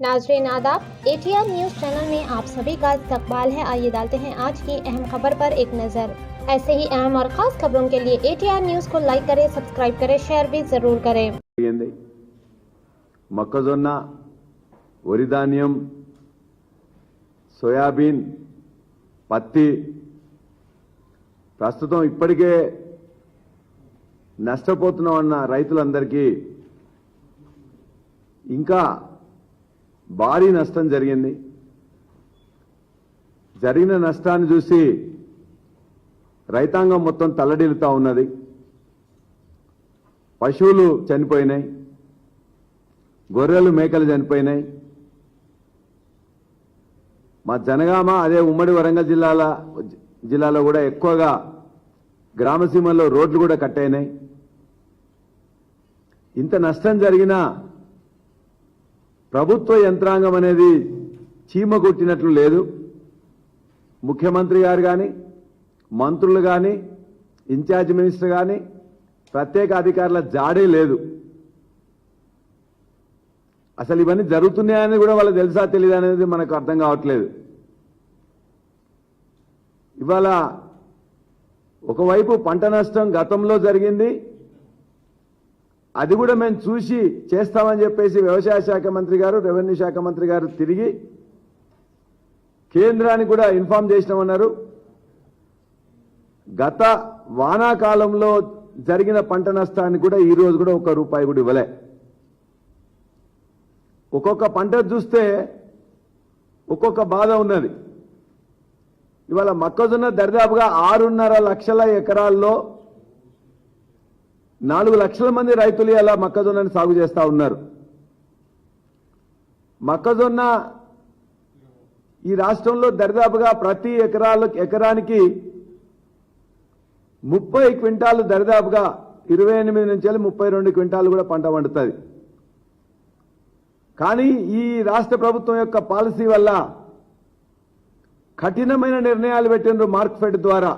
नाज़रीन आदाब, ATR news channel में आप सभी का इस्तकबाल है। आइए डालते हैं आज की अहम खबर पर एक नज़र। ऐसे ही अहम और ख़ास खबरों के लिए ATR न्यूज़ को लाइक करें, सब्सक्राइब करें, शेयर भी ज़रूर करें। మొక్కజొన్న వరి ధాన్యం సోయాబీన్ పత్తి ప్రస్తుతం ఇప్పటికే నష్టపోతున్నామన్న రైతులందరికీ ఇంకా భారీ నష్టం జరిగింది. జరిగిన నష్టాన్ని చూసి రైతాంగం మొత్తం తల్లడిల్లుతా ఉన్నది. పశువులు చనిపోయినాయి, గొర్రెలు మేకలు చనిపోయినాయి. మా జనగామ అదే ఉమ్మడి వరంగల్ జిల్లాలో కూడా ఎక్కువగా గ్రామసీమల్లో రోడ్లు కూడా కట్టయినాయి. ఇంత నష్టం జరిగినా ప్రభుత్వ యంత్రాంగం అనేది చీమ కొట్టినట్లు లేదు. ముఖ్యమంత్రి గారు కానీ, మంత్రులు కానీ, ఇన్ఛార్జ్ మినిస్టర్ కానీ, ప్రత్యేక అధికారుల జాడే లేదు. అసలు ఇవన్నీ జరుగుతున్నాయని కూడా వాళ్ళకి తెలుసా తెలియదు అనేది మనకు అర్థం కావట్లేదు. ఇవాళ ఒకవైపు పంట నష్టం గతంలో జరిగింది, అది కూడా మేము చూసి చేస్తామని చెప్పేసి వ్యవసాయ శాఖ మంత్రి గారు, రెవెన్యూ శాఖ మంత్రి గారు తిరిగి కేంద్రానికి కూడా ఇన్ఫార్మ్ చేసినామన్నారు. గత వానాకాలంలో జరిగిన పంట నష్టాన్ని కూడా ఈ రోజు కూడా ₹1 కూడా ఇవ్వలే. ఒక్కొక్క పంట చూస్తే ఒక్కొక్క బాధ ఉన్నది. ఇవాళ మొక్కజొన్న దరిదాపుగా 6.5 లక్షల ఎకరాల్లో 4 లక్షల మంది రైతులు ఇలా మొక్కజొన్నని సాగు చేస్తా ఉన్నారు. మొక్కజొన్న ఈ రాష్ట్రంలో దరిదాపుగా ప్రతి ఎకరానికి 30 క్వింటాలు, దరిదాపుగా 28 నుంచి 32 క్వింటాలు కూడా పంట పండుతుంది. కానీ ఈ రాష్ట్ర ప్రభుత్వం యొక్క పాలసీ వల్ల కఠినమైన నిర్ణయాలు పెట్టినారు. మార్క్ఫెడ్ ద్వారా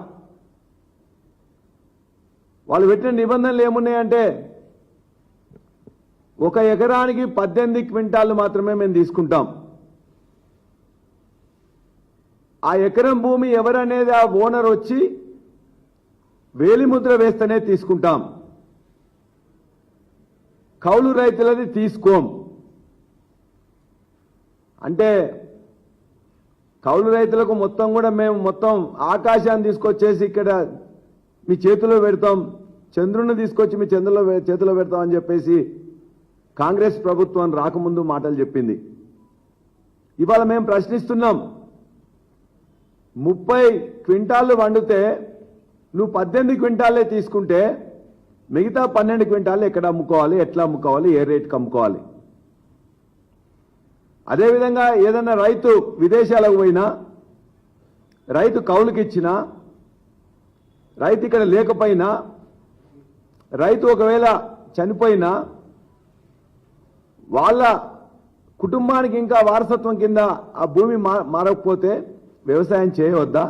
వాళ్ళు పెట్టిన నిబంధనలు ఏమున్నాయంటే, ఒక ఎకరానికి 18 క్వింటాలు మాత్రమే మేము తీసుకుంటాం. ఆ ఎకరం భూమి ఎవరనేది ఆ ఓనర్ వచ్చి వేలిముద్ర వేస్తేనే తీసుకుంటాం. కౌలు రైతులది తీసుకోం. అంటే కౌలు రైతులకు మొత్తం కూడా మేము మొత్తం ఆకాశాన్ని తీసుకొచ్చేసి ఇక్కడ మీ చేతిలో పెడతాం, చంద్రుని తీసుకొచ్చి మీ చేతిలో పెడతాం అని చెప్పేసి కాంగ్రెస్ ప్రభుత్వం రాకముందు మాటలు చెప్పింది. ఇవాళ మేము ప్రశ్నిస్తున్నాం, 30 క్వింటాళ్ళు వండితే నువ్వు 18 క్వింటాలే తీసుకుంటే మిగతా 12 క్వింటాలు ఎక్కడ అమ్ముకోవాలి, ఎట్లా అమ్ముకోవాలి, ఏ రేటుకి అమ్ముకోవాలి? అదేవిధంగా ఏదన్నా రైతు విదేశాలకు పోయినా, రైతు కౌలుకి ఇచ్చినా, రైతు ఇక్కడ లేకపోయినా, రైతు ఒకవేళ చనిపోయినా వాళ్ళ కుటుంబానికి ఇంకా వారసత్వం కింద ఆ భూమి మారకపోతే వ్యవసాయం చేయవద్దా?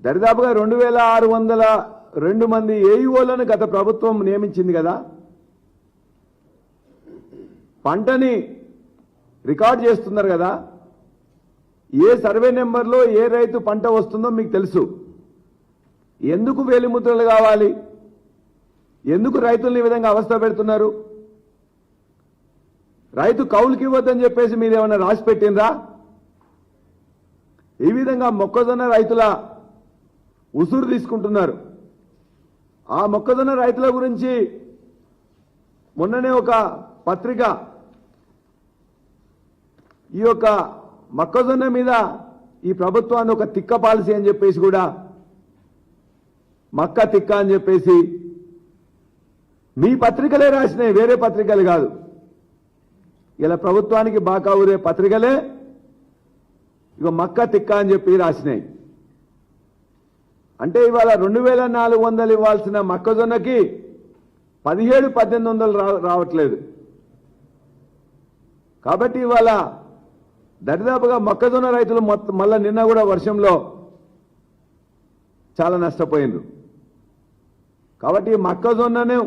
దరిదాపుగా 2602 మంది ఏఈఓలను గత ప్రభుత్వం నియమించింది కదా. పంటని రికార్డ్ చేస్తున్నారు కదా. ఏ సర్వే నెంబర్లో ఏ రైతు పంట వస్తుందో మీకు తెలుసు. ఎందుకు వేలిముద్రలు కావాలి? ఎందుకు రైతుల్ని ఈ విధంగా అవస్థ పెడుతున్నారు? రైతు కౌలుకి ఇవ్వద్దని చెప్పేసి మీరు ఏమైనా రాసి పెట్టినరా? ఈ విధంగా మొక్కజొన్న రైతుల ఉసురు తీసుకుంటున్నారు. ఆ మొక్కజొన్న రైతుల గురించి మొన్ననే ఒక పత్రిక ఈ యొక్క మొక్కజొన్న మీద ఈ ప్రభుత్వాన్ని ఒక తిక్క పాలసీ అని చెప్పేసి కూడా, మక్క తిక్క అని చెప్పేసి మీ పత్రికలే రాసినాయి, వేరే పత్రికలు కాదు. ఇలా ప్రభుత్వానికి బాకా ఊరే పత్రికలే ఇక మక్క తిక్క అని చెప్పి రాసినాయి. అంటే ఇవాళ 2400 ఇవ్వాల్సిన మొక్కజొన్నకి 1700-1800 రావట్లేదు. కాబట్టి ఇవాళ దరిదాపుగా మొక్కజొన్న రైతులు మళ్ళా నిన్న కూడా వర్షంలో చాలా నష్టపోయినారు. కాబట్టి మొక్కజొన్నను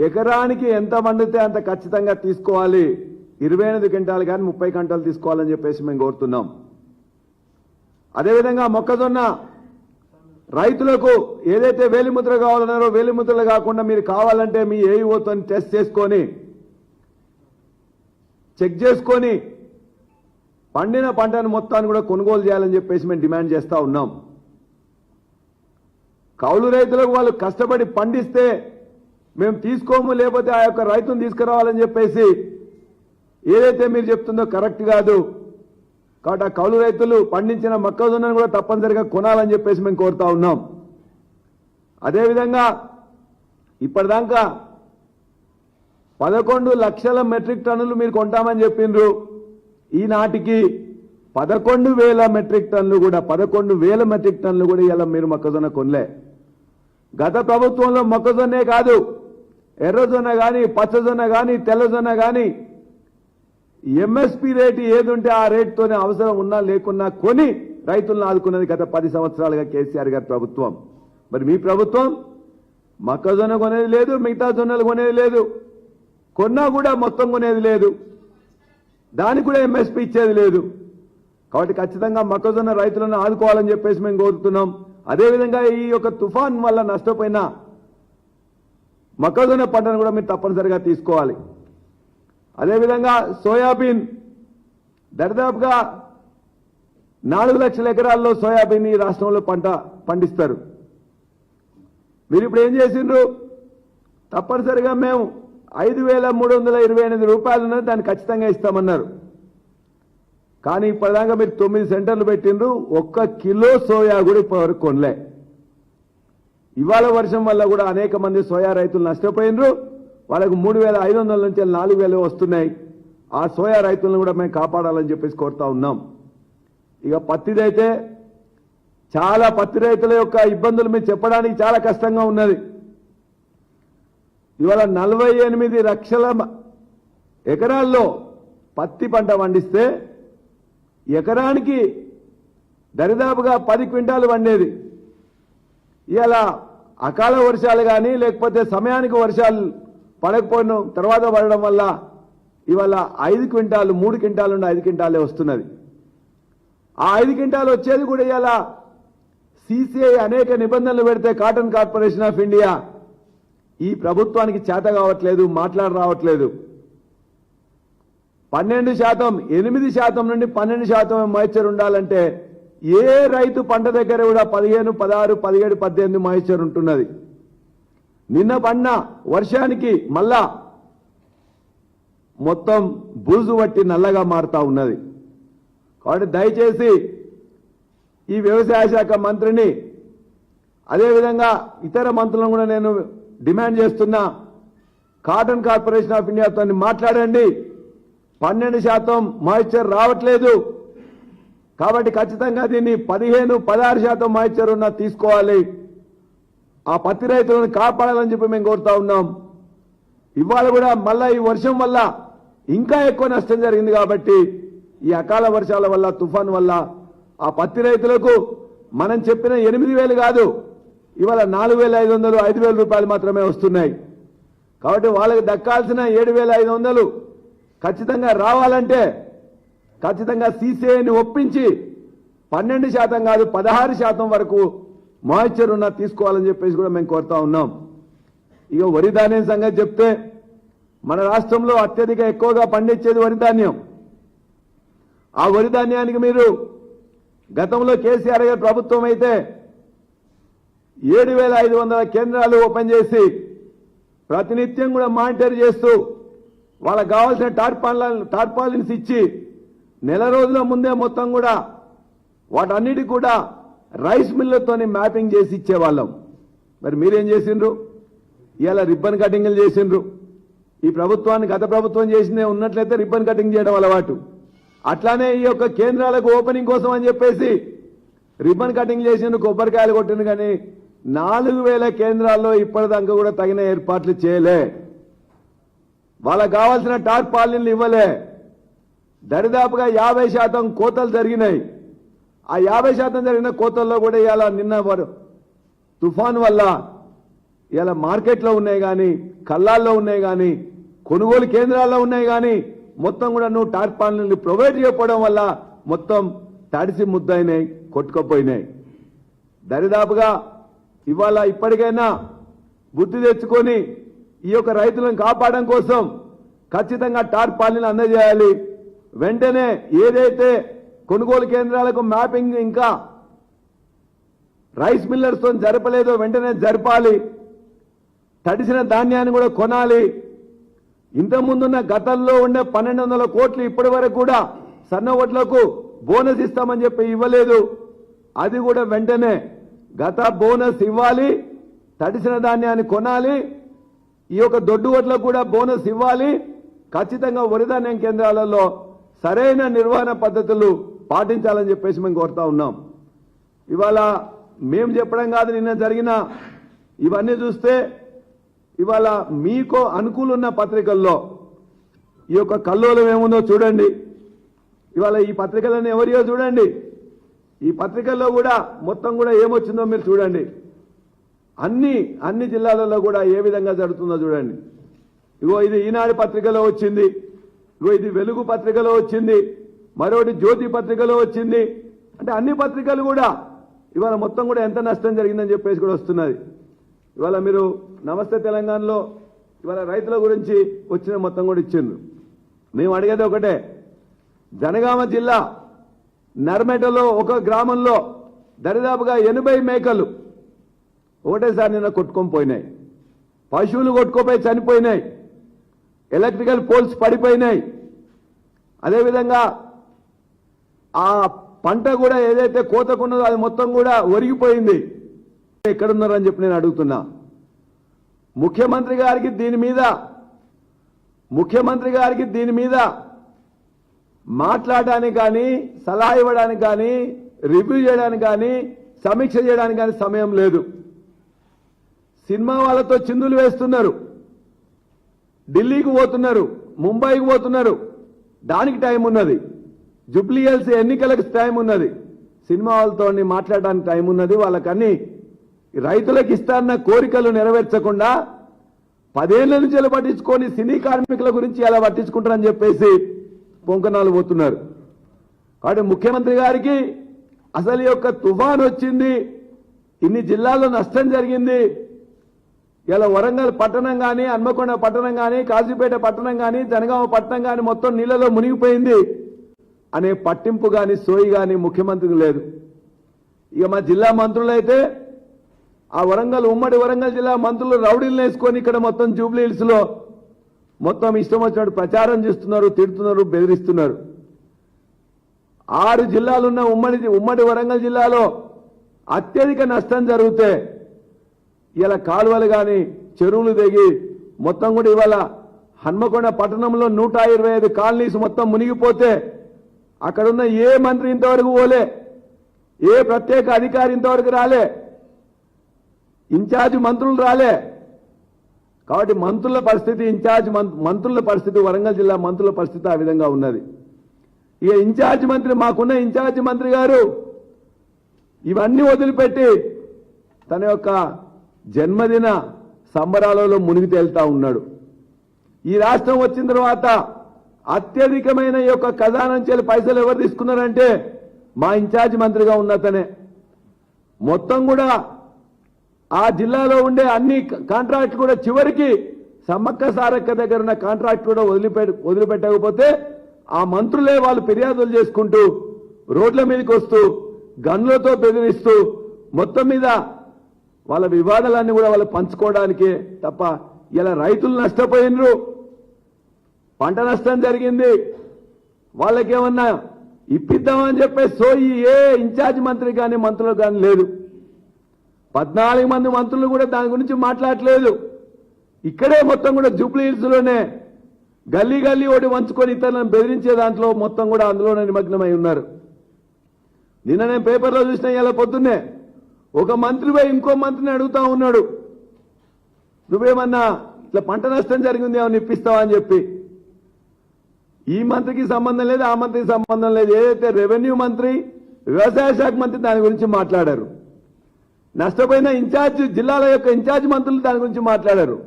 ఎకరానికి ఎంత పండితే అంత ఖచ్చితంగా తీసుకోవాలి, 28 క్వింటాలు కానీ 30 క్వింటాలు తీసుకోవాలని చెప్పేసి మేము కోరుతున్నాం. అదేవిధంగా మొక్కజొన్న రైతులకు ఏదైతే వేలిముద్ర కావాలన్నారో వేలిముద్రలు కాకుండా మీరు కావాలంటే మీ ఏఈఓతో టెస్ట్ చేసుకొని చెక్ చేసుకొని పండిన పంటను మొత్తాన్ని కూడా కొనుగోలు చేయాలని చెప్పేసి మేము డిమాండ్ చేస్తా ఉన్నాం. కౌలు రైతులకు వాళ్ళు కష్టపడి పండిస్తే మేము తీసుకోము, లేకపోతే ఆ యొక్క రైతును తీసుకురావాలని చెప్పేసి ఏదైతే మీరు చెప్తుందో కరెక్ట్ కాదు. కాబట్టి ఆ కౌలు రైతులు పండించిన మొక్కజొన్నను కూడా తప్పనిసరిగా కొనాలని చెప్పేసి మేము కోరుతా ఉన్నాం. అదేవిధంగా ఇప్పటిదాకా 11 లక్షల మెట్రిక్ టన్నులు మీరు కొంటామని చెప్పిండ్రు. ఈనాటికి 11,000 మెట్రిక్ టన్నులు కూడా 11,000 మెట్రిక్ టన్నులు కూడా ఇలా మీరు మొక్కజొన్న కొనలే. గత ప్రభుత్వంలో మొక్కజొన్నే కాదు, ఎర్రజొన్న కానీ, పచ్చజొన్న కానీ, తెల్లజొన్న కానీ ఎంఎస్పీ రేటు ఏది ఉంటే ఆ రేటుతోనే అవసరం ఉన్నా లేకున్నా కొని రైతులను ఆదుకున్నది గత 10 సంవత్సరాలుగా కేసీఆర్ గారి ప్రభుత్వం. మరి మీ ప్రభుత్వం మొక్కజొన్న కొనేది లేదు, మిగతా జొన్నలు కొనేది లేదు, కొన్నా కూడా మొత్తం కొనేది లేదు, దానికి కూడా ఎంఎస్పీ ఇచ్చేది లేదు. కాబట్టి ఖచ్చితంగా మొక్కజొన్న రైతులను ఆదుకోవాలని చెప్పేసి మేము కోరుతున్నాం. అదేవిధంగా ఈ యొక్క తుఫాన్ వల్ల నష్టపోయిన మొక్కజొన్న పంటను కూడా మీరు తప్పనిసరిగా తీసుకోవాలి. అదేవిధంగా సోయాబీన్ దరిదాపుగా 4 లక్షల ఎకరాల్లో సోయాబీన్ ఈ రాష్ట్రంలో పండిస్తారు. మీరు ఇప్పుడు ఏం చేసిండ్రు? తప్పనిసరిగా మేము 5,328 రూపాయలు ఉన్నది దాన్ని ఖచ్చితంగా ఇస్తామన్నారు. కానీ ఇప్పటిదాకా మీరు 9 సెంటర్లు పెట్టిండ్రు, 1 కిలో సోయా కూడా ఇప్పటివరకు కొనలే. ఇవాళ వర్షం వల్ల కూడా అనేక మంది సోయా రైతులు నష్టపోయినరు. వాళ్ళకు 3,500 నుంచి 4,000 వస్తున్నాయి. ఆ సోయా రైతులను కూడా మేము కాపాడాలని చెప్పేసి కోరుతా ఉన్నాం. ఇక పత్తిదైతే చాలా పత్తి రైతుల యొక్క ఇబ్బందులు మీరు చెప్పడానికి చాలా కష్టంగా ఉన్నది. ఇవాళ 48 లక్షల ఎకరాల్లో పత్తి పంట పండిస్తే ఎకరానికి దరిదాపుగా 10 క్వింటాలు పండేది. ఇవాళ అకాల వర్షాలు కానీ లేకపోతే సమయానికి వర్షాలు పడకపోయిన తర్వాత పడడం వల్ల ఇవాళ 5 క్వింటాలు 3 క్వింటాలు ఉండే 5 క్వింటాలే వస్తున్నది. ఆ 5 క్వింటాలు వచ్చేది కూడా ఇవాళ సిసిఐ అనేక నిబంధనలు పెడితే కాటన్ కార్పొరేషన్ ఆఫ్ ఇండియా ఈ ప్రభుత్వానికి చేత కావట్లేదు, మాట్లాడ రావట్లేదు. 12%, 8% నుండి 12% మాయిశ్చర్ ఉండాలంటే ఏ రైతు పంట దగ్గర కూడా 15, 16, 17, 18 మాయిశ్చర్ ఉంటున్నది. నిన్న పడిన వర్షానికి మళ్ళా మొత్తం బూజు పట్టి నల్లగా మారుతా ఉన్నది. కాబట్టి దయచేసి ఈ వ్యవసాయ శాఖ మంత్రిని అదేవిధంగా ఇతర మంత్రులను కూడా నేను డిమాండ్ చేస్తున్నా, కాటన్ కార్పొరేషన్ ఆఫ్ ఇండియాతో మాట్లాడండి. 12% మాయిశ్చర్ రావట్లేదు కాబట్టి ఖచ్చితంగా దీన్ని 15, 16% మాయిశ్చర్ ఉన్న తీసుకోవాలి. ఆ పత్తి రైతులను కాపాడాలని చెప్పి మేము కోరుతా ఉన్నాం. ఇవాళ కూడా మళ్ళా ఈ వర్షం వల్ల ఇంకా ఎక్కువ నష్టం జరిగింది కాబట్టి ఈ అకాల వర్షాల వల్ల తుఫాన్ వల్ల ఆ పత్తి రైతులకు మనం చెప్పిన 8,000 కాదు, ఇవాళ 4,500, 5,000 రూపాయలు మాత్రమే వస్తున్నాయి. కాబట్టి వాళ్ళకి దక్కాల్సిన 7,500 ఖచ్చితంగా రావాలంటే ఖచ్చితంగా సిసిఐని ఒప్పించి 12% కాదు 16% వరకు మాయిశ్చర్ ఉన్న తీసుకోవాలని చెప్పేసి కూడా మేము కోరుతా ఉన్నాం. ఇక వరి ధాన్యం సంగతి చెప్తే మన రాష్ట్రంలో అత్యధిక ఎక్కువగా పండించేది వరి ధాన్యం. ఆ వరి ధాన్యానికి మీరు గతంలో కేసీఆర్ గారి ప్రభుత్వం అయితే 7,500 కేంద్రాలు ఓపెన్ చేసి ప్రతినిత్యం కూడా మానిటర్ చేస్తూ వాళ్ళకు కావాల్సిన టార్పాలిన్స్ ఇచ్చి నెల రోజుల ముందే మొత్తం కూడా వాటన్నిటికి కూడా రైస్ మిల్లతోని మ్యాపింగ్ చేసి ఇచ్చేవాళ్ళం. మరి మీరేం చేసిండ్రు? ఇవాళ రిబ్బన్ కటింగ్లు చేసిండ్రు. ఈ ప్రభుత్వాన్ని గత ప్రభుత్వం చేసిందే ఉన్నట్లయితే రిబ్బన్ కటింగ్ చేయడం అలవాటు. అట్లానే ఈ యొక్క కేంద్రాలకు ఓపెనింగ్ కోసం అని చెప్పేసి రిబ్బన్ కటింగ్ చేసిండ్రు, కొబ్బరికాయలు కొట్టిండ్రు. కానీ 4,000 కేంద్రాల్లో ఇప్పటిదాకా కూడా తగిన ఏర్పాట్లు చేయలే. వాళ్ళకు కావాల్సిన టార్పాలిన్లు ఇవ్వలే. దరిదాపుగా 50% కోతలు జరిగినాయి. ఆ 50% జరిగిన కోతల్లో కూడా ఇవాళ నిన్న తుఫాన్ వల్ల ఇలా మార్కెట్లో ఉన్నాయి కానీ కళ్ళాల్లో ఉన్నాయి కానీ కొనుగోలు కేంద్రాల్లో ఉన్నాయి కానీ మొత్తం కూడా నువ్వు టార్పాలిన్లు ప్రొవైడ్ చేయకపోవడం వల్ల మొత్తం తడిసి ముద్దయినాయి, కొట్టుకుపోయినాయి. దరిదాపుగా ఇవాళ ఇప్పటికైనా బుద్ధి తెచ్చుకొని ఈ యొక్క రైతులను కాపాడడం కోసం ఖచ్చితంగా టార్పాలిన్లు అందజేయాలి. వెంటనే ఏదైతే కొనుగోలు కేంద్రాలకు మ్యాపింగ్ ఇంకా రైస్ మిల్లర్స్ తో జరపలేదో వెంటనే జరపాలి. తడిసిన ధాన్యాన్ని కూడా కొనాలి. ఇంతకుముందున్న గతంలో ఉండే 1200 కోట్లు ఇప్పటి వరకు కూడా సన్న ఓట్లకు బోనస్ ఇస్తామని చెప్పి ఇవ్వలేదు. అది కూడా వెంటనే గత బోనస్ ఇవ్వాలి. తడిసిన ధాన్యాన్ని కొనాలి. ఈ యొక్క దొడ్డు ఓట్లకు కూడా బోనస్ ఇవ్వాలి. ఖచ్చితంగా వరి ధాన్యం కేంద్రాలలో సరైన నిర్వహణ పద్ధతులు పాటించాలని చెప్పేసి మేము కోరుతా ఉన్నాం. ఇవాళ మేము చెప్పడం కాదు, నిన్న జరిగిన ఇవన్నీ చూస్తే ఇవాళ మీకు అనుకూలున్న పత్రికల్లో ఈ యొక్క కల్లోలం ఏముందో చూడండి. ఇవాళ ఈ పత్రికలను ఎవరియో చూడండి. ఈ పత్రికల్లో కూడా మొత్తం కూడా ఏమొచ్చిందో మీరు చూడండి. అన్ని జిల్లాలలో కూడా ఏ విధంగా జరుగుతుందో చూడండి. ఇగో ఇది ఈనాడు పత్రికలో వచ్చింది, ఇగో ఇది వెలుగు పత్రికలో వచ్చింది, మరొకటి జ్యోతి పత్రికలో వచ్చింది. అంటే అన్ని పత్రికలు కూడా ఇవాళ మొత్తం కూడా ఎంత నష్టం జరిగిందని చెప్పేసి కూడా వస్తున్నది. ఇవాళ మీరు నమస్తే తెలంగాణలో ఇవాళ రైతుల గురించి వచ్చిన మొత్తం కూడా ఇచ్చిండ్రు. మేము అడిగేది ఒకటే, జనగామ జిల్లా నర్మెటలో ఒక గ్రామంలో దరిదాపుగా 80 మేకలు ఒకటేసారి నిన్న కొట్టుకొని పోయినాయి. పశువులు కొట్టుకోపోయి చనిపోయినాయి. ఎలక్ట్రికల్ పోల్స్ పడిపోయినాయి. అదేవిధంగా ఆ పంట కూడా ఏదైతే కోతకున్నదో అది మొత్తం కూడా ఒరిగిపోయింది. ఎక్కడున్నారని చెప్పి నేను అడుగుతున్నా. ముఖ్యమంత్రి గారికి దీని మీద మాట్లాడడానికి కానీ, సలహా ఇవ్వడానికి కానీ, రివ్యూ చేయడానికి కానీ, సమీక్ష చేయడానికి కానీ సమయం లేదు. సినిమా వాళ్ళతో చిందులు వేస్తున్నారు, ఢిల్లీకి పోతున్నారు, ముంబైకి పోతున్నారు, దానికి టైం ఉన్నది. జూబ్లీ హిల్స్ ఎన్నికలకు టైం ఉన్నది. సినిమా వాళ్ళతో మాట్లాడడానికి టైం ఉన్నది. వాళ్ళకన్నీ రైతులకు ఇస్తారన్న కోరికలు నెరవేర్చకుండా 10 ఏళ్ల నుంచి పట్టించుకొని సినీ కార్మికుల గురించి ఎలా పట్టించుకుంటారని చెప్పేసి పొంకనాలు పోతున్నారు. కాబట్టి ముఖ్యమంత్రి గారికి అసలు ఈ యొక్క తుఫాన్ వచ్చింది, ఇన్ని జిల్లాల్లో నష్టం జరిగింది, ఇలా వరంగల్ పట్టణం కానీ, హన్మకొండ పట్టణం కానీ, కాజీపేట పట్టణం కానీ, జనగామ పట్టణం కానీ మొత్తం నీళ్లలో మునిగిపోయింది అనే పట్టింపు కానీ, సోయి కానీ ముఖ్యమంత్రికి లేదు. ఇక మా జిల్లా మంత్రులైతే ఆ ఉమ్మడి వరంగల్ జిల్లా మంత్రులు రౌడీలను వేసుకొని ఇక్కడ మొత్తం జూబ్లీ హిల్స్ లో మొత్తం ఇష్టం వచ్చినట్టు ప్రచారం చేస్తున్నారు, తిడుతున్నారు, బెదిరిస్తున్నారు. 6 జిల్లాలున్న ఉమ్మడి వరంగల్ జిల్లాలో అత్యధిక నష్టం జరిగితే ఇలా కాలువలు కానీ, చెరువులు దిగి మొత్తం కూడా ఇవాళ హన్మకొండ పట్టణంలో 125 కాలనీస్ మొత్తం మునిగిపోతే అక్కడున్న ఏ మంత్రి ఇంతవరకు పోలే, ఏ ప్రత్యేక అధికారి ఇంతవరకు రాలే, ఇన్ఛార్జ్ మంత్రులు రాలే. కాబట్టి మంత్రుల పరిస్థితి, మంత్రుల పరిస్థితి, వరంగల్ జిల్లా మంత్రుల పరిస్థితి ఆ విధంగా ఉన్నది. ఇక ఇన్ఛార్జ్ మంత్రి, మాకున్న ఇన్ఛార్జ్ మంత్రి గారు ఇవన్నీ వదిలిపెట్టి తన యొక్క జన్మదిన సంబరాలలో మునిగి తేలుతా ఉన్నాడు. ఈ రాష్ట్రం వచ్చిన తర్వాత అత్యధికమైన ఈ యొక్క ఖజానా నుంచి పైసలు ఎవరు తీసుకున్నారంటే మా ఇన్ఛార్జ్ మంత్రిగా ఉన్నతనే. మొత్తం కూడా ఆ జిల్లాలో ఉండే అన్ని కాంట్రాక్ట్ కూడా చివరికి సమ్మక్క సారక్క దగ్గర ఉన్న కాంట్రాక్ట్ కూడా వదిలిపెట్టకపోతే ఆ మంత్రులే వాళ్ళు ఫిర్యాదులు చేసుకుంటూ రోడ్ల మీదకి వస్తూ గన్లతో బెదిరిస్తూ మొత్తం మీద వాళ్ళ వివాదాలన్నీ కూడా వాళ్ళు పంచుకోవడానికే తప్ప ఇలా రైతులు నష్టపోయినరు, పంట నష్టం జరిగింది, వాళ్ళకేమన్నా ఇప్పిద్దామని చెప్పే సోయి ఏ ఇన్ఛార్జ్ మంత్రి కానీ మంత్రులు కానీ లేదు. 14 మంది మంత్రులు కూడా దాని గురించి మాట్లాడలేదు. ఇక్కడే మొత్తం కూడా జూబ్లీ హిల్స్ లోనే గల్లీ ఓడి వంచుకొని ఇతరులను బెదిరించే దాంట్లో మొత్తం కూడా అందులోనే నిమగ్నమై ఉన్నారు. నిన్న నేను పేపర్లో చూసిన ఇలా పొద్దున్నే ఒక మంత్రి పోయి ఇంకో మంత్రిని అడుగుతా ఉన్నాడు, నువ్వేమన్నా ఇట్లా పంట నష్టం జరిగింది ఏమన్నా ఇప్పిస్తావా అని చెప్పి. ఈ మంత్రికి సంబంధం లేదు, ఆ మంత్రికి సంబంధం లేదు. ఏదైతే రెవెన్యూ మంత్రి, వ్యవసాయ శాఖ మంత్రి దాని గురించి మాట్లాడారు. నష్టపోయిన ఇన్ఛార్జ్ జిల్లాల యొక్క ఇన్ఛార్జ్ మంత్రులు దాని గురించి మాట్లాడారు,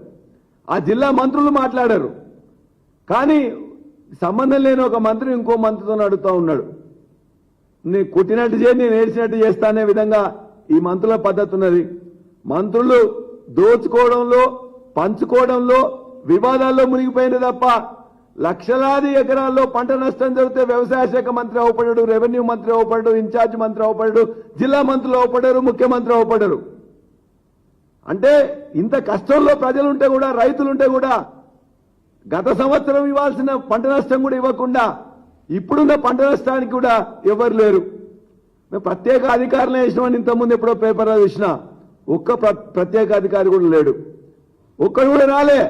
ఆ జిల్లా మంత్రులు మాట్లాడారు. కానీ సంబంధం లేని ఒక మంత్రి ఇంకో మంత్రితో అడుగుతూ ఉన్నాడు. నేను కొట్టినట్టు చేసి నేను ఏడ్చినట్టు చేస్తా అనే విధంగా ఈ మంత్రుల పద్ధతి ఉన్నది. మంత్రులు దోచుకోవడంలో, పంచుకోవడంలో, వివాదాల్లో మునిగిపోయింది తప్ప లక్షలాది ఎకరాల్లో పంట నష్టం జరిగితే వ్యవసాయ శాఖ మంత్రి అవపడ్డాడు, రెవెన్యూ మంత్రి అవపడ్డాడు, ఇన్ఛార్జ్ మంత్రి అవపడ్డాడు, జిల్లా మంత్రులు అవపడ్డారు, ముఖ్యమంత్రి అవపడ్డారు. అంటే ఇంత కష్టంలో ప్రజలుంటే కూడా, రైతులుంటే కూడా గత సంవత్సరం ఇవ్వాల్సిన పంట నష్టం కూడా ఇవ్వకుండా ఇప్పుడున్న పంట నష్టానికి కూడా ఎవరు లేరు. మేము ప్రత్యేక అధికారులు వేసినామని ఇంతకుముందు ఎప్పుడో పేపర్లో చూసిన ఒక్క ప్రత్యేక అధికారి కూడా లేడు, ఒక్కడు కూడా రాలే.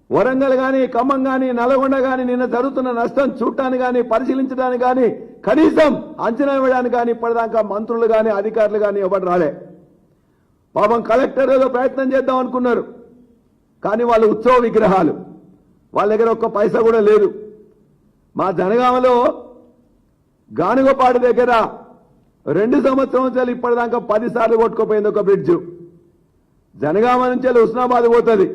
వరంగల్ కానీ, ఖమ్మం కానీ, నల్గొండ కానీ నిన్న జరుగుతున్న నష్టం చూడటానికి కానీ, పరిశీలించడానికి కానీ, కనీసం అంచనా వేయడానికి కానీ ఇప్పటిదాకా మంత్రులు కానీ అధికారులు కానీ ఎవరు రాలే. పాపం కలెక్టర్ ఏదో ప్రయత్నం చేద్దాం అనుకున్నారు, కానీ వాళ్ళు ఉత్సవ విగ్రహాలు, వాళ్ళ దగ్గర ఒక్క పైసా కూడా లేదు. మా జనగామలో గానుగపాడు దగ్గర 2 సంవత్సరాలు ఇప్పటిదాకా 10 సార్లు కొట్టుకుపోయింది ఒక బ్రిడ్జ్. జనగామ నుంచి హుస్నాబాద్ పోతుంది.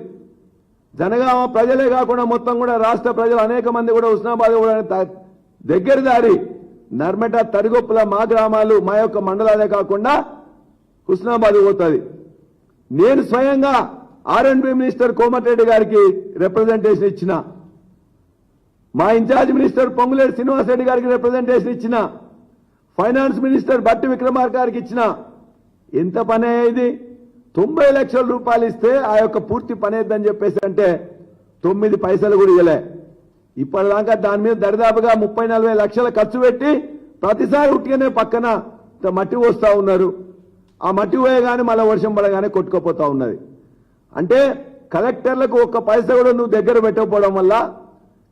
జనగామ ప్రజలే కాకుండా మొత్తం కూడా రాష్ట్ర ప్రజలు అనేక మంది కూడా హుస్నాబాద్ కూడా దగ్గర దారి నర్మట, తరిగొప్పుల మా గ్రామాలు, మా యొక్క మండలాలే కాకుండా హుస్నాబాద్ పోతుంది. నేను స్వయంగా R&B మినిస్టర్ కోమటిరెడ్డి గారికి రిప్రజెంటేషన్ ఇచ్చిన, మా ఇన్ఛార్జ్ మినిస్టర్ పొంగులేటి శ్రీనివాసరెడ్డి గారికి రిప్రజెంటేషన్ ఇచ్చిన, ఫైనాన్స్ మినిస్టర్ బట్టి విక్రమార్క గారికి ఇచ్చిన. ఎంత పని అయ్యేది? 90 లక్షల రూపాయలు ఇస్తే ఆ యొక్క పూర్తి పని అయిద్దని చెప్పేసి అంటే 9 పైసలు కూడా ఇవ్వలే. ఇప్పటిదాకా దాని మీద దరిదాపుగా 30-40 లక్షల ఖర్చు పెట్టి ప్రతిసారి ఉట్టిగానే పక్కన మట్టి పోస్తా ఉన్నారు. ఆ మట్టి పోయగానే మళ్ళీ వర్షం పడగానే కొట్టుకుపోతా ఉన్నది. అంటే కలెక్టర్లకు ఒక్క పైసా కూడా నువ్వు దగ్గర పెట్టకపోవడం వల్ల,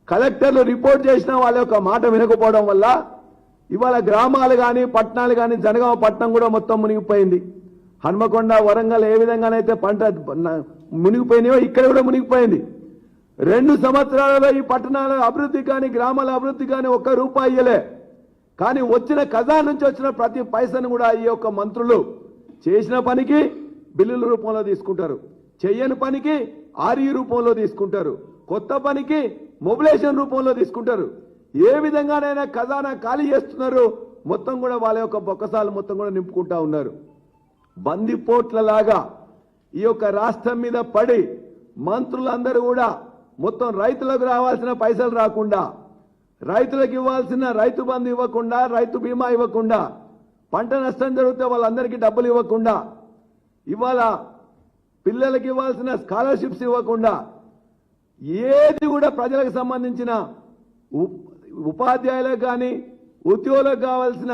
కలెక్టర్లు రిపోర్ట్ చేసిన వాళ్ళ యొక్క మాట వినకపోవడం వల్ల ఇవాళ గ్రామాలు కానీ, పట్టణాలు కానీ, జనగామ పట్టణం కూడా మొత్తం మునిగిపోయింది. హన్మకొండ, వరంగల్ ఏ విధంగానైతే పంట మునిగిపోయినాయో ఇక్కడ కూడా మునిగిపోయింది. 2 సంవత్సరాలలో ఈ పట్టణాల అభివృద్ధి కానీ, గ్రామాల అభివృద్ధి కానీ ఒక్క రూపాయి ఇయ్యలే. కానీ వచ్చిన ఖజానా నుంచి వచ్చిన ప్రతి పైసను కూడా ఈ యొక్క మంత్రులు చేసిన పనికి బిల్లుల రూపంలో తీసుకుంటారు, చెయ్యని పనికి RE రూపంలో తీసుకుంటారు, కొత్త పనికి మొబిలైజేషన్ రూపంలో తీసుకుంటారు. ఏ విధంగానైనా ఖజానా ఖాళీ చేస్తున్నారు. మొత్తం కూడా వాళ్ళ యొక్క బొక్కసాలు మొత్తం కూడా నింపుకుంటా ఉన్నారు. బందిపోట్లలాగా ఈ యొక్క రాష్ట్రం మీద పడి మంత్రులందరూ కూడా మొత్తం రైతులకు రావాల్సిన పైసలు రాకుండా, రైతులకు ఇవ్వాల్సిన రైతు బంధు ఇవ్వకుండా, రైతు బీమా ఇవ్వకుండా, పంట నష్టం జరిగితే వాళ్ళందరికీ డబ్బులు ఇవ్వకుండా, ఇవాళ పిల్లలకి ఇవ్వాల్సిన స్కాలర్షిప్స్ ఇవ్వకుండా, ఏది కూడా ప్రజలకు సంబంధించిన ఉపాధ్యాయులకు కానీ, ఉద్యోగులకు కావాల్సిన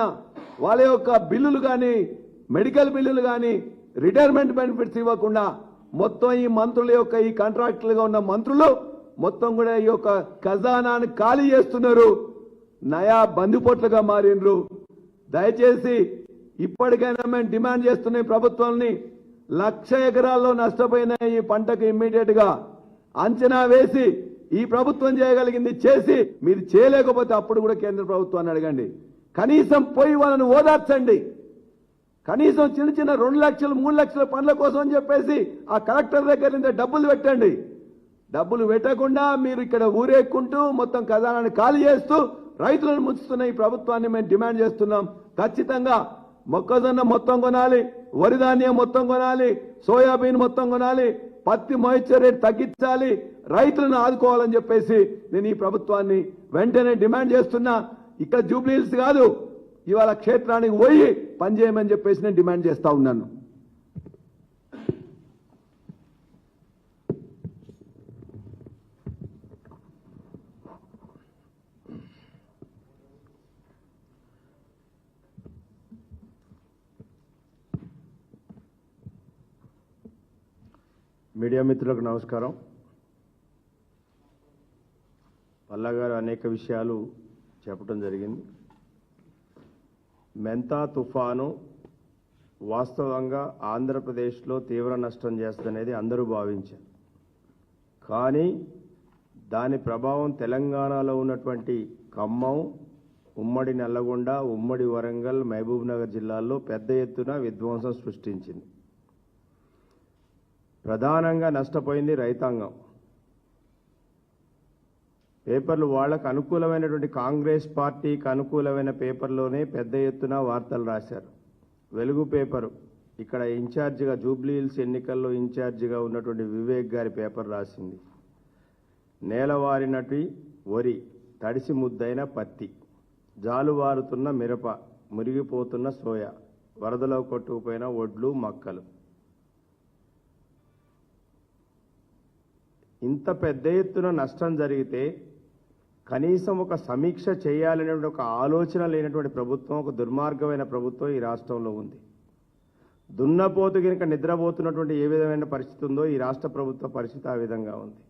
వాళ్ళ యొక్క బిల్లులు కానీ, మెడికల్ బిల్లులు కానీ, రిటైర్మెంట్ బెనిఫిట్స్ ఇవ్వకుండా మొత్తం ఈ మంత్రుల యొక్క ఈ కాంట్రాక్టులుగా ఉన్న మంత్రులు మొత్తం కూడా ఈ యొక్క ఖజానాను ఖాళీ చేస్తున్నారు. నయా బందిపోట్లుగా మారినరు. దయచేసి ఇప్పటికైనా మేము డిమాండ్ చేస్తున్న ప్రభుత్వాన్ని 1,00,000 ఎకరాల్లో నష్టపోయిన ఈ పంటకు ఇమ్మీడియట్ గా అంచనా వేసి ఈ ప్రభుత్వం చేయగలిగింది చేసి, మీరు చేయలేకపోతే అప్పుడు కూడా కేంద్ర ప్రభుత్వాన్ని అడగండి. కనీసం పోయి వాళ్ళని ఓదార్చండి. కనీసం చిన్న చిన్న 2 లక్షలు 3 లక్షల పనుల కోసం అని చెప్పేసి ఆ కలెక్టర్ దగ్గర నుంచి డబ్బులు పెట్టండి. డబ్బులు పెట్టకుండా మీరు ఇక్కడ ఊరేక్కుంటూ మొత్తం ఖజానాన్ని ఖాళీ చేస్తూ రైతులను ముంచుతున్న ఈ ప్రభుత్వాన్ని మేము డిమాండ్ చేస్తున్నాం. ఖచ్చితంగా మొక్కజొన్న మొత్తం కొనాలి, వరి ధాన్యం మొత్తం కొనాలి, సోయాబీన్ మొత్తం కొనాలి, పత్తి మాయిశ్చర్ రేట్ తగ్గించాలి, రైతులను ఆదుకోవాలని చెప్పేసి నేను ఈ ప్రభుత్వాన్ని వెంటనే డిమాండ్ చేస్తున్నా. ఇక్కడ జూబ్లీహిల్స్ కాదు, ఇవాళ క్షేత్రానికి పోయి పనిచేయమని చెప్పేసి నేను డిమాండ్ చేస్తా ఉన్నాను. మీడియా మిత్రులకు నమస్కారం. పల్లా గారు అనేక విషయాలు చెప్పడం జరిగింది. మెంతా తుఫాను వాస్తవంగా ఆంధ్రప్రదేశ్లో తీవ్ర నష్టం చేస్తుందనేది అందరూ భావించారు. కానీ దాని ప్రభావం తెలంగాణలో ఉన్నటువంటి ఖమ్మం, ఉమ్మడి నల్లగొండ, ఉమ్మడి వరంగల్, మహబూబ్ నగర్ జిల్లాల్లో పెద్ద ఎత్తున విధ్వంసం సృష్టించింది. ప్రధానంగా నష్టపోయింది రైతాంగం. పేపర్లు వాళ్ళకు అనుకూలమైనటువంటి కాంగ్రెస్ పార్టీకి అనుకూలమైన పేపర్లోనే పెద్ద ఎత్తున వార్తలు రాశారు. వెలుగు పేపరు ఇక్కడ ఇన్ఛార్జిగా జూబ్లీ హిల్స్ ఎన్నికల్లో ఇన్ఛార్జిగా ఉన్నటువంటి వివేక్ గారి పేపర్ రాసింది. నేలవారినటి వరి, తడిసి ముద్దైన పత్తి, జాలువారుతున్న మిరప, మురిగిపోతున్న సోయా, వరదలో కొట్టుకుపోయిన ఒడ్లు మక్కలు. ఇంత పెద్ద ఎత్తున నష్టం జరిగితే కనీసం ఒక సమీక్ష చేయాలనే ఒక ఆలోచన లేనటువంటి ప్రభుత్వం, ఒక దుర్మార్గమైన ప్రభుత్వం ఈ రాష్ట్రంలో ఉంది. దున్నపోతు కనుక నిద్రపోతున్నటువంటి ఏ విధమైన పరిస్థితి ఉందో ఈ రాష్ట్ర ప్రభుత్వ పరిస్థితి ఆ విధంగా ఉంది.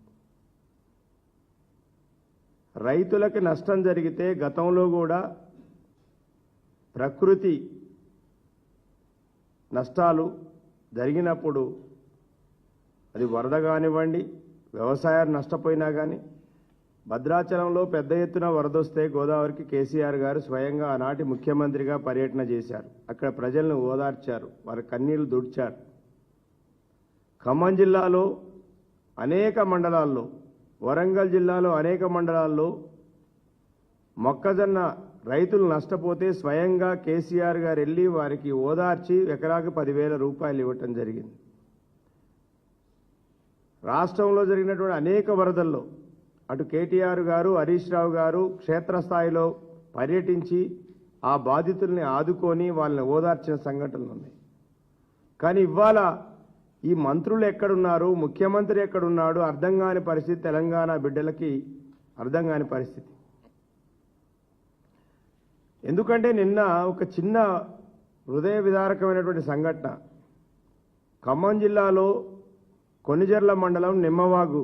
రైతులకి నష్టం జరిగితే గతంలో కూడా ప్రకృతి నష్టాలు జరిగినప్పుడు అది వరద కానివ్వండి, వ్యవసాయాలు నష్టపోయినా కానీ, భద్రాచలంలో పెద్ద ఎత్తున వరదొస్తే గోదావరికి కేసీఆర్ గారు స్వయంగా ఆనాటి ముఖ్యమంత్రిగా పర్యటన చేశారు. అక్కడ ప్రజలను ఓదార్చారు, వారి కన్నీళ్లు దుడిచారు. ఖమ్మం జిల్లాలో అనేక మండలాల్లో, వరంగల్ జిల్లాలో అనేక మండలాల్లో మొక్కజొన్న రైతులు నష్టపోతే స్వయంగా కేసీఆర్ గారు వెళ్ళి వారికి ఓదార్చి ఎకరాకు 10,000 రూపాయలు ఇవ్వటం జరిగింది. రాష్ట్రంలో జరిగినటువంటి అనేక వరదల్లో అటు కేటీఆర్ గారు, హరీష్ రావు గారు క్షేత్రస్థాయిలో పర్యటించి ఆ బాధితుల్ని ఆదుకొని వాళ్ళని ఓదార్చిన సంఘటనలు ఉన్నాయి. కానీ ఇవాళ ఈ మంత్రులు ఎక్కడున్నారు, ముఖ్యమంత్రి ఎక్కడున్నాడు అర్థం కాని పరిస్థితి. తెలంగాణ బిడ్డలకి అర్థం కాని పరిస్థితి. ఎందుకంటే నిన్న ఒక చిన్న హృదయ విదారకమైనటువంటి సంఘటన. ఖమ్మం జిల్లాలో కొన్నిజర్ల మండలం నిమ్మవాగు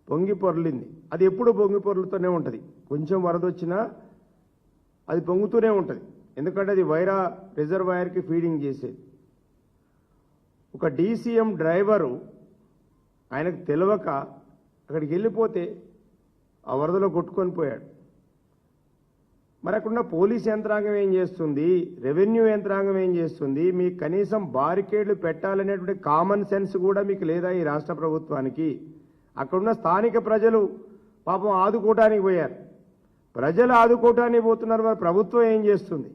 పొంగి పొర్లింది. అది ఎప్పుడు పొంగి పొర్లుతూనే ఉంటుంది. కొంచెం వరద వచ్చినా అది పొంగుతూనే ఉంటుంది. ఎందుకంటే అది వైరా రిజర్వాయర్కి ఫీడింగ్ చేసేది. ఒక డీసీఎం డ్రైవరు ఆయనకు తెలియక అక్కడికి వెళ్ళిపోతే ఆ వరదలో కొట్టుకొని పోయాడు. మరి అక్కడున్న పోలీస్ యంత్రాంగం ఏం చేస్తుంది, రెవెన్యూ యంత్రాంగం ఏం చేస్తుంది? మీకు కనీసం బారికేడ్లు పెట్టాలనేటువంటి కామన్ సెన్స్ కూడా మీకు లేదా ఈ రాష్ట్ర ప్రభుత్వానికి? అక్కడున్న స్థానిక ప్రజలు పాపం ఆదుకోవటానికి పోయారు. ప్రజలు ఆదుకోవటానికి పోతున్నారు, మరి ప్రభుత్వం ఏం చేస్తుంది?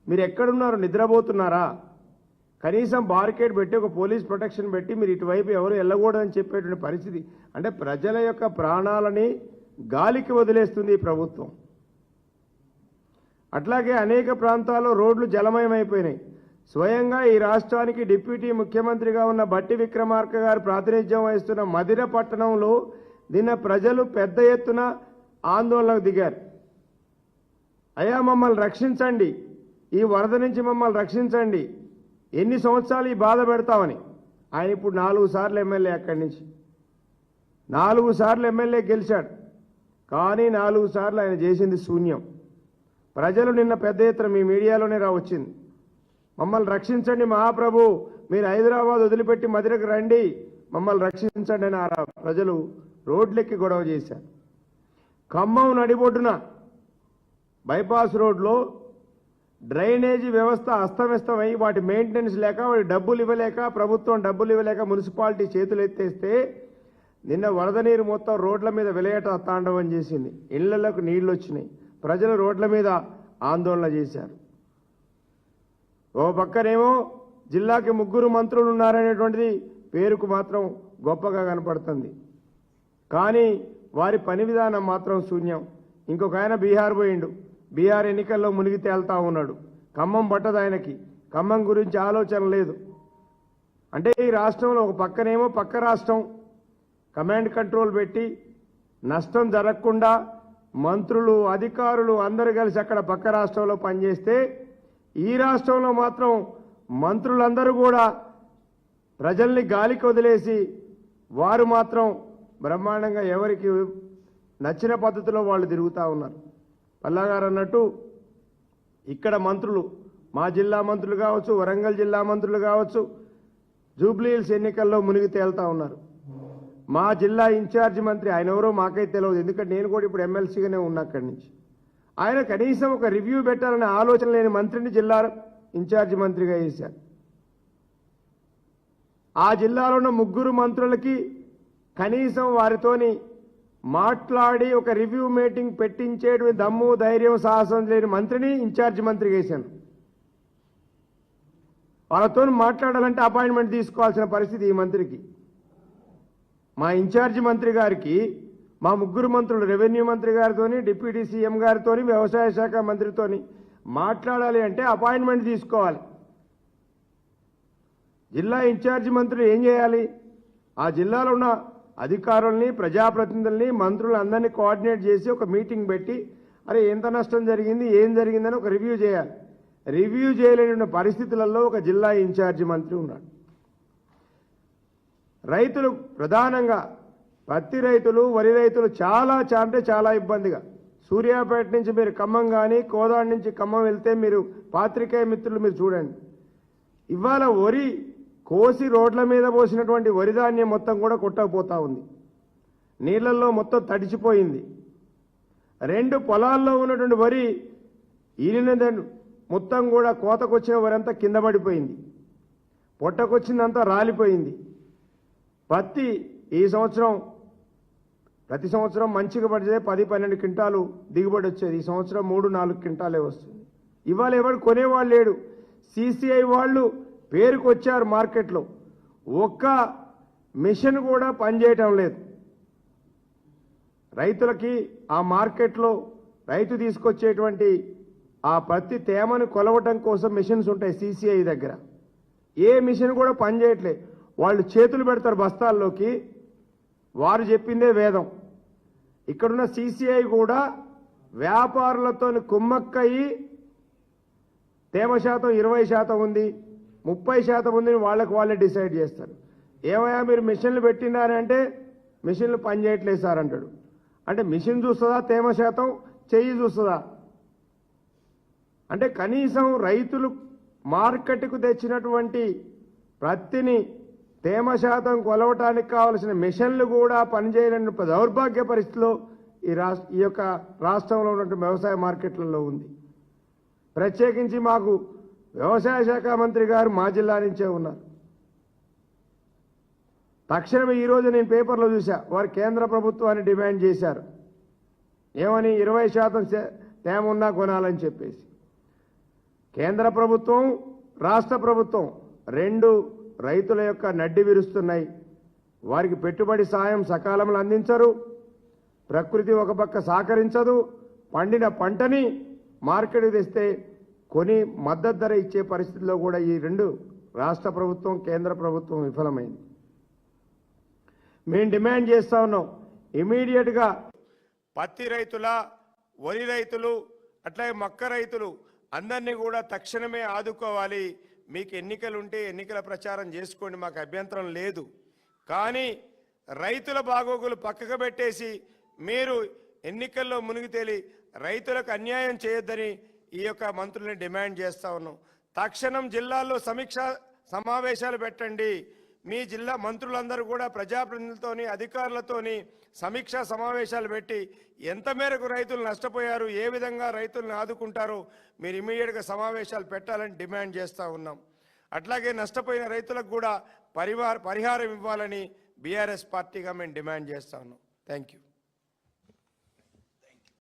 మీరు ఎక్కడున్నారు? నిద్రపోతున్నారా? కనీసం బారికేడ్ పెట్టి ఒక పోలీస్ ప్రొటెక్షన్ పెట్టి మీరు ఇటువైపు ఎవరు వెళ్ళకూడదని చెప్పేటువంటి పరిస్థితి. అంటే ప్రజల యొక్క ప్రాణాలని గాలికి వదిలేస్తుంది ఈ ప్రభుత్వం. అట్లాగే అనేక ప్రాంతాల్లో రోడ్లు జలమయమైపోయినాయి. స్వయంగా ఈ రాష్ట్రానికి డిప్యూటీ ముఖ్యమంత్రిగా ఉన్న బట్టి విక్రమార్క గారు ప్రాతినిధ్యం వహిస్తున్న మదిర పట్టణంలో నిన్న ప్రజలు పెద్ద ఎత్తున ఆందోళనకు దిగారు. అయ్యా మమ్మల్ని రక్షించండి, ఈ వరద నుంచి మమ్మల్ని రక్షించండి, ఎన్ని సంవత్సరాలు ఈ బాధ పెడతామని. ఆయన ఇప్పుడు 4 సార్లు ఎమ్మెల్యే, అక్కడి నుంచి 4 సార్లు ఎమ్మెల్యే గెలిచాడు. కానీ 4 సార్లు ఆయన చేసింది శూన్యం. ప్రజలు నిన్న పెద్ద ఎత్తున మీ మీడియాలోనే వచ్చింది, మమ్మల్ని రక్షించండి మహాప్రభు, మీరు హైదరాబాద్ వదిలిపెట్టి మదిరకు రండి, మమ్మల్ని రక్షించండి అని ప్రజలు రోడ్లెక్కి గొడవ చేశారు. ఖమ్మం నడిబొడ్డున బైపాస్ రోడ్లో డ్రైనేజీ వ్యవస్థ అస్తవ్యస్తమై వాటి మెయింటెనెన్స్ లేక, వాటి డబ్బులు ఇవ్వలేక, ప్రభుత్వం డబ్బులు ఇవ్వలేక మున్సిపాలిటీ చేతులు ఎత్తేస్తే నిన్న వరద నీరు మొత్తం రోడ్ల మీద విలయట తాండవం చేసింది. ఇళ్లలోకి నీళ్లు వచ్చినాయి. ప్రజలు రోడ్ల మీద ఆందోళన చేశారు. ఓ పక్కనేమో జిల్లాకి 3 మంత్రులు ఉన్నారనేటువంటిది పేరుకు మాత్రం గొప్పగా కనపడుతుంది. కానీ వారి పని విధానం మాత్రం శూన్యం. ఇంకొక ఆయన బీహార్ పోయిండు, బీహార్ ఎన్నికల్లో మునిగి తేల్తా ఉన్నాడు. ఖమ్మం పట్టదు ఆయనకి, ఖమ్మం గురించి ఆలోచన లేదు. అంటే ఈ రాష్ట్రంలో ఒక పక్కనేమో పక్క రాష్ట్రం కమాండ్ కంట్రోల్ పెట్టి నష్టం జరగకుండా మంత్రులు, అధికారులు అందరూ కలిసి అక్కడ పక్క రాష్ట్రంలో పనిచేస్తే, ఈ రాష్ట్రంలో మాత్రం మంత్రులందరూ కూడా ప్రజల్ని గాలికి వదిలేసి వారు మాత్రం బ్రహ్మాండంగా ఎవరికి నచ్చిన పద్ధతిలో వాళ్ళు తిరుగుతూ ఉన్నారు. పల్లాగారు అన్నట్టు ఇక్కడ మంత్రులు, మా జిల్లా మంత్రులు కావచ్చు, వరంగల్ జిల్లా మంత్రులు కావచ్చు, జూబ్లీ హిల్స్ ఎన్నికల్లో మునిగి తేలుతా ఉన్నారు. మా జిల్లా ఇన్ఛార్జి మంత్రి, ఆయన ఎవరో మాకైతే తెలియదు, ఎందుకంటే నేను కూడా ఇప్పుడు ఎమ్మెల్సీగానే ఉన్నా అక్కడి నుంచి. ఆయన కనీసం ఒక రివ్యూ పెట్టాలనే ఆలోచన లేని మంత్రిని జిల్లా ఇన్ఛార్జి మంత్రిగా వేశారు. ఆ జిల్లాలో ఉన్న 3 మంత్రులకి కనీసం వారితోని మాట్లాడి ఒక రివ్యూ మీటింగ్ పెట్టించేటువంటి దమ్ము ధైర్యం సాహసం లేని మంత్రిని ఇన్ఛార్జ్ మంత్రి చేశాను. వాళ్ళతో మాట్లాడాలంటే అపాయింట్మెంట్ తీసుకోవాల్సిన పరిస్థితి ఈ మంత్రికి. మా ఇన్ఛార్జి మంత్రి గారికి మా 3 మంత్రులు రెవెన్యూ మంత్రి గారితోని, డిప్యూటీ సీఎం గారితోని, వ్యవసాయ శాఖ మంత్రితోని మాట్లాడాలి అంటే అపాయింట్మెంట్ తీసుకోవాలి. జిల్లా ఇన్ఛార్జి మంత్రులు ఏం చేయాలి? ఆ జిల్లాలో ఉన్న అధికారుల్ని, ప్రజాప్రతినిధుల్ని, మంత్రులందరినీ కోఆర్డినేట్ చేసి ఒక మీటింగ్ పెట్టి అరే ఎంత నష్టం జరిగింది, ఏం జరిగిందని ఒక రివ్యూ చేయాలి. రివ్యూ చేయలేని పరిస్థితులలో ఒక జిల్లా ఇన్ఛార్జి మంత్రి ఉన్నాడు. రైతులు ప్రధానంగా పత్తి రైతులు, వరి రైతులు చాలా అంటే చాలా ఇబ్బందిగా, సూర్యాపేట నుంచి మీరు ఖమ్మం కానీ, కోదాడ నుంచి ఖమ్మం వెళ్తే మీరు పాత్రికేయ మిత్రులు మీరు చూడండి, ఇవాళ వరి కోసి రోడ్ల మీద పోసినటువంటి వరి ధాన్యం మొత్తం కూడా కొట్టకపోతా ఉంది. నీళ్లలో మొత్తం తడిచిపోయింది. 2 పొలాల్లో ఉన్నటువంటి వరి ఈలిన మొత్తం కూడా కోతకొచ్చిన వరి అంతా కింద పడిపోయింది. పొట్టకొచ్చిందంతా రాలిపోయింది. పత్తి ఈ సంవత్సరం ప్రతి సంవత్సరం మంచిగా పడితే 10-12 క్వింటాలు దిగుబడి వచ్చేది. ఈ సంవత్సరం 3-4 క్వింటాలే వస్తుంది. ఇవాళ ఎవరు కొనేవాళ్ళు లేడు. CCI వాళ్ళు పేరుకు వచ్చారు మార్కెట్లో, ఒక్క మిషన్ కూడా పనిచేయటం లేదు. రైతులకి ఆ మార్కెట్లో రైతు తీసుకొచ్చేటువంటి ఆ పత్తి తేమను కొలవటం కోసం మిషన్స్ ఉంటాయి CCI దగ్గర. ఏ మిషన్ కూడా పనిచేయట్లేదు. వాళ్ళు చేతులు పెడతారు బస్తాల్లోకి, వారు చెప్పిందే వేదం. ఇక్కడున్న CCI కూడా వ్యాపారులతో కుమ్మక్కయి తేమ శాతం 20% ఉంది, 30% ఉంది, వాళ్ళకి వాళ్ళే డిసైడ్ చేస్తారు. ఏమయ్యా మీరు మిషన్లు పెట్టినారంటే మిషన్లు పనిచేయట్లేదు సార్ అంటాడు. అంటే మిషన్ చూస్తుందా తేమ శాతం, చెయ్యి చూస్తుందా? అంటే కనీసం రైతులు మార్కెట్కు తెచ్చినటువంటి పత్తిని తేమ శాతం కొలవటానికి కావలసిన మిషన్లు కూడా పనిచేయలేని దౌర్భాగ్య పరిస్థితిలో ఈ యొక్క రాష్ట్రంలో ఉన్నటువంటి వ్యవసాయ మార్కెట్లలో ఉంది. ప్రత్యేకించి మాకు వ్యవసాయ శాఖ మంత్రి గారు మా జిల్లా నుంచే ఉన్నారు. తక్షణమే ఈరోజు నేను పేపర్లో చూసా, వారు కేంద్ర ప్రభుత్వాన్ని డిమాండ్ చేశారు. ఏమని? 20% తేమ ఉన్నా కొనాలని చెప్పేసి. కేంద్ర ప్రభుత్వం, రాష్ట్ర ప్రభుత్వం 2 రైతుల యొక్క నడ్డి విరుస్తున్నాయి. వారికి పెట్టుబడి సాయం సకాలంలో అందించరు, ప్రకృతి ఒక పక్క సహకరించదు, పండిన పంటని మార్కెట్కి తెస్తే కొని మద్దతు ధర ఇచ్చే పరిస్థితుల్లో కూడా ఈ 2 రాష్ట్ర ప్రభుత్వం, కేంద్ర ప్రభుత్వం విఫలమైంది. మేము డిమాండ్ చేస్తా ఉన్నాం, ఇమీడియట్గా పత్తి రైతుల, వరి రైతులు, అట్లాగే మక్క రైతులు అందరినీ కూడా తక్షణమే ఆదుకోవాలి. మీకు ఎన్నికలు ఉంటే ఎన్నికల ప్రచారం చేసుకోండి, మాకు అభ్యంతరం లేదు. కానీ రైతుల బాగోగులు పక్కకు పెట్టేసి మీరు ఎన్నికల్లో మునిగి తేలి రైతులకు అన్యాయం చేయొద్దని ఈ యొక్క మంత్రుల్ని డిమాండ్ చేస్తా ఉన్నాం. తక్షణం జిల్లాల్లో సమీక్ష సమావేశాలు పెట్టండి. మీ జిల్లా మంత్రులందరూ కూడా ప్రజాప్రతినిధులతోని, అధికారులతోని సమీక్షా సమావేశాలు పెట్టి ఎంత మేరకు రైతులు నష్టపోయారు, ఏ విధంగా రైతులను ఆదుకుంటారో మీరు ఇమీడియట్గా సమావేశాలు పెట్టాలని డిమాండ్ చేస్తూ ఉన్నాం. అట్లాగే నష్టపోయిన రైతులకు కూడా పరిహారం ఇవ్వాలని బీఆర్ఎస్ పార్టీగా మేము డిమాండ్ చేస్తా ఉన్నాం. Thank you.